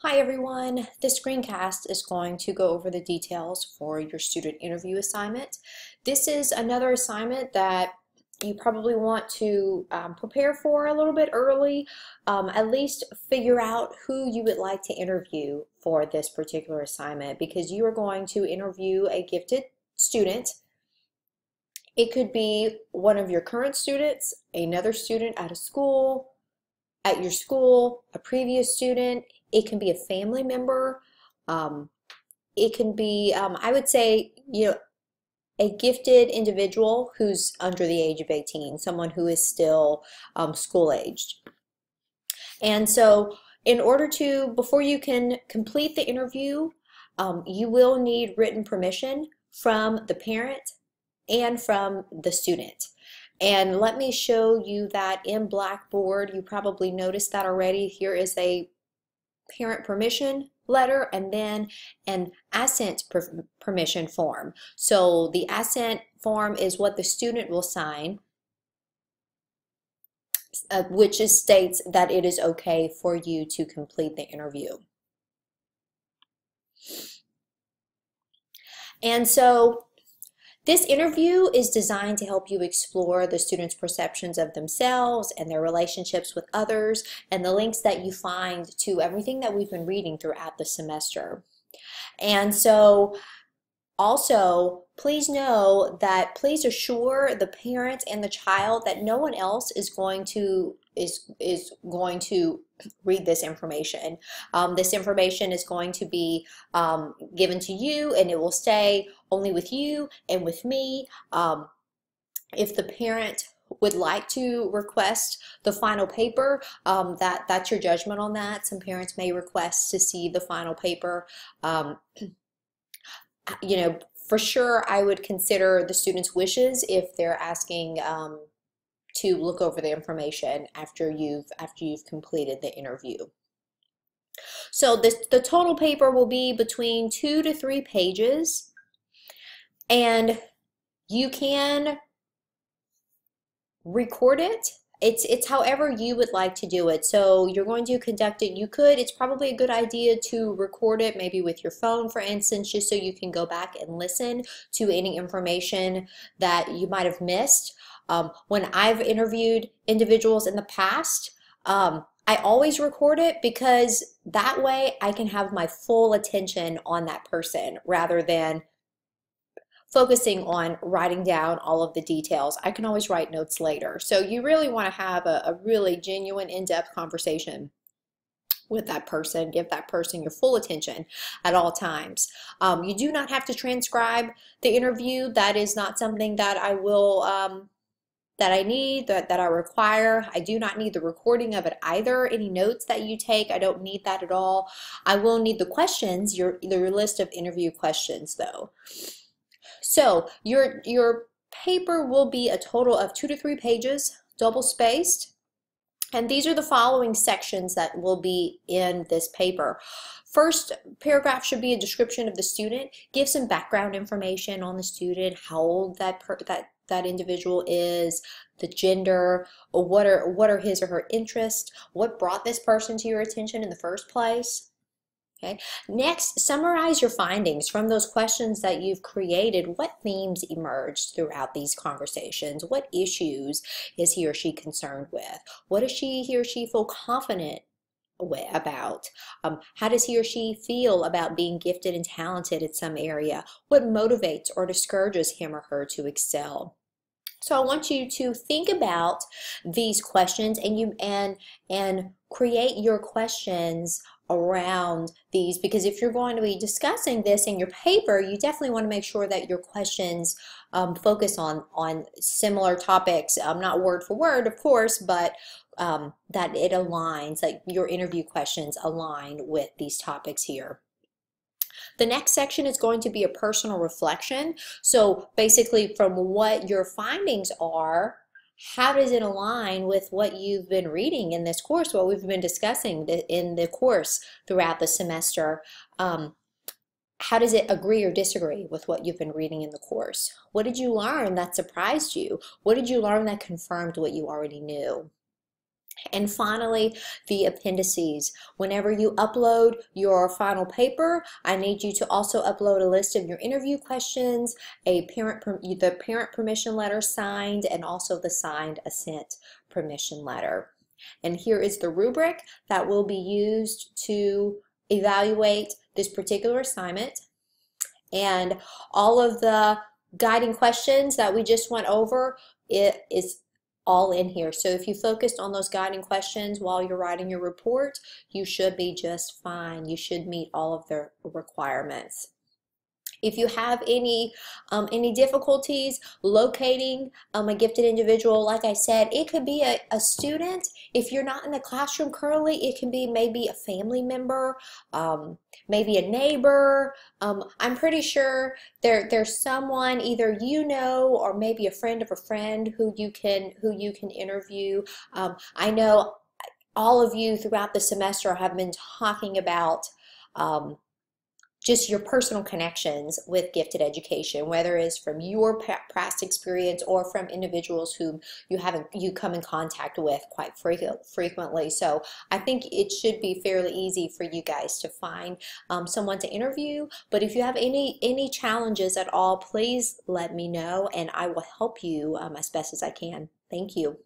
Hi everyone, this screencast is going to go over the details for your student interview assignment. This is another assignment that you probably want to prepare for a little bit early, at least figure out who you would like to interview for this particular assignment because you are going to interview a gifted student. It could be one of your current students, another student at a school, at your school, a previous student. It can be a family member. Um, it can be, I would say, a gifted individual who's under the age of 18, someone who is still school aged. And so before you can complete the interview, you will need written permission from the parent and from the student. And let me show you that in Blackboard. You probably noticed that already. Here is a parent permission letter and then an assent permission form. So the assent form is what the student will sign, which states that it is okay for you to complete the interview. And so this interview is designed to help you explore the students' perceptions of themselves and their relationships with others, and the links that you find to everything that we've been reading throughout the semester. And so also, please know that please assure the parent and the child that no one else is going to read this information. This information is going to be given to you, and it will stay only with you and with me. If the parent would like to request the final paper, that's your judgment on that. Some parents may request to see the final paper. For sure, I would consider the student's wishes if they're asking to look over the information after you've completed the interview. So the total paper will be between 2 to 3 pages, and you can record it. It's however you would like to do it. So you're going to conduct it. It's probably a good idea to record it maybe with your phone, for instance, just so you can go back and listen to any information that you might have missed. When I've interviewed individuals in the past, I always record it because that way I can have my full attention on that person rather than focusing on writing down all of the details. I can always write notes later. So you really want to have a really genuine, in-depth conversation with that person. Give that person your full attention at all times. You do not have to transcribe the interview. That is not something that I will that I need, that I require. I do not need the recording of it either. Any notes that you take, I don't need that at all. I will need the questions, your list of interview questions though. So your paper will be a total of 2 to 3 pages, double spaced. And these are the following sections that will be in this paper. First paragraph should be a description of the student. Give some background information on the student, how old that individual is, the gender, or what are his or her interests, what brought this person to your attention in the first place. Okay. Next, summarize your findings from those questions that you've created. What themes emerged throughout these conversations? What issues is he or she concerned with? What does he or she feel confident about? How does he or she feel about being gifted and talented in some area? What motivates or discourages him or her to excel? So I want you to think about these questions and create your questions around these, because if you're going to be discussing this in your paper, you definitely want to make sure that your questions focus on similar topics, not word for word, of course, but that it aligns, like your interview questions align with these topics here. The next section is going to be a personal reflection. So basically, from what your findings are, how does it align with what you've been reading in this course, what we've been discussing in the course throughout the semester? How does it agree or disagree with what you've been reading in the course? What did you learn that surprised you? What did you learn that confirmed what you already knew? And finally, the appendices. Whenever you upload your final paper, I need you to also upload a list of your interview questions, the parent permission letter signed, and also the signed assent permission letter. And here is the rubric that will be used to evaluate this particular assignment. And all of the guiding questions that we just went over, it is all in here. So if you focused on those guiding questions while you're writing your report, you should be just fine. You should meet all of the requirements. If you have any difficulties locating a gifted individual, like I said, it could be a student. If you're not in the classroom currently, it can be maybe a family member, maybe a neighbor. I'm pretty sure there's someone either you know or maybe a friend of a friend who you can interview. I know all of you throughout the semester have been talking about just your personal connections with gifted education, whether it's from your past experience or from individuals whom you come in contact with quite frequently. So I think it should be fairly easy for you guys to find someone to interview. But if you have any challenges at all, please let me know and I will help you as best as I can. Thank you.